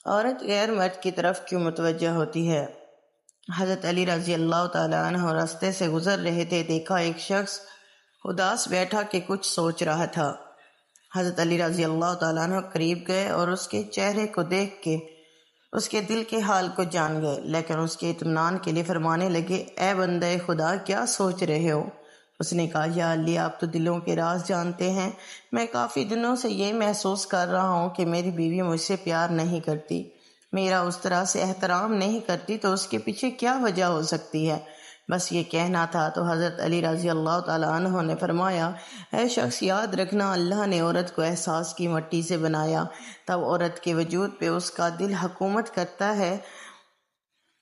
عورت غیر مرد کی طرف کیوں متوجہ ہوتی ہے؟ حضرت علی رضی اللہ تعالیٰ عنہ راستے سے گزر رہے تھے، دیکھا ایک شخص اداس بیٹھا کہ کچھ سوچ رہا تھا۔ حضرت علی رضی اللہ تعالیٰ عنہ قریب گئے اور اس کے چہرے کو دیکھ کے اس کے دل کے حال کو جان گئے، لیکن اس کے اطمینان کے لیے فرمانے لگے، اے بندے خدا، کیا سوچ رہے ہو؟ اس نے کہا، یا علی، آپ تو دلوں کے راز جانتے ہیں، میں کافی دنوں سے یہ محسوس کر رہا ہوں کہ میری بیوی مجھ سے پیار نہیں کرتی، میرا اس طرح سے احترام نہیں کرتی، تو اس کے پیچھے کیا وجہ ہو سکتی ہے؟ بس یہ کہنا تھا تو حضرت علی رضی اللہ تعالیٰ عنہ نے فرمایا، اے شخص، یاد رکھنا، اللہ نے عورت کو احساس کی مٹی سے بنایا، تب عورت کے وجود پہ اس کا دل حکومت کرتا ہے،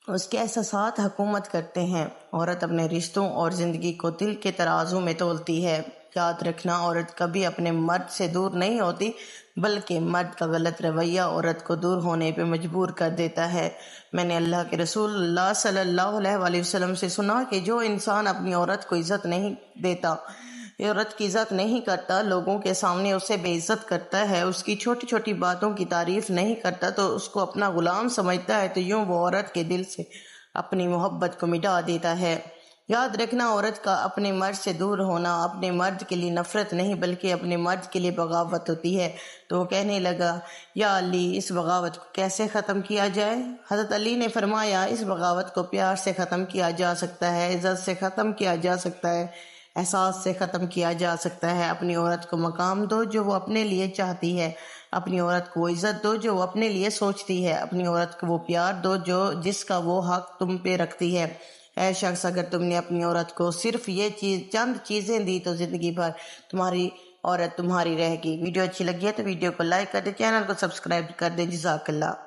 اس کے احساسات حکومت کرتے ہیں۔ عورت اپنے رشتوں اور زندگی کو دل کے ترازو میں تولتی ہے۔ یاد رکھنا، عورت کبھی اپنے مرد سے دور نہیں ہوتی، بلکہ مرد کا غلط رویہ عورت کو دور ہونے پہ مجبور کر دیتا ہے۔ میں نے اللہ کے رسول اللہ صلی اللہ علیہ وآلہ وسلم سے سنا کہ جو انسان اپنی عورت کو عزت نہیں دیتا، عورت کی عزت نہیں کرتا، لوگوں کے سامنے اسے بے عزت کرتا ہے، اس کی چھوٹی چھوٹی باتوں کی تعریف نہیں کرتا، تو اس کو اپنا غلام سمجھتا ہے، تو یوں وہ عورت کے دل سے اپنی محبت کو مٹا دیتا ہے۔ یاد رکھنا، عورت کا اپنے مرد سے دور ہونا اپنے مرد کے لیے نفرت نہیں، بلکہ اپنے مرد کے لیے بغاوت ہوتی ہے۔ تو وہ کہنے لگا، یا علی، اس بغاوت کو کیسے ختم کیا جائے؟ حضرت علی نے فرمایا، اس بغاوت کو پیار سے ختم کیا جا سکتا ہے، عزت سے ختم کیا جا سکتا ہے، احساس سے ختم کیا جا سکتا ہے۔ اپنی عورت کو مقام دو جو وہ اپنے لیے چاہتی ہے، اپنی عورت کو وہ عزت دو جو وہ اپنے لیے سوچتی ہے، اپنی عورت کو وہ پیار دو جس کا وہ حق تم پہ رکھتی ہے۔ اے شخص، اگر تم نے اپنی عورت کو صرف یہ چند چیزیں دی تو زندگی بھر تمہاری عورت تمہاری رہے گی۔ ویڈیو اچھی لگی ہے تو ویڈیو کو لائک کر دیں، چینل کو سبسکرائب کر دیں۔ جزاک اللہ۔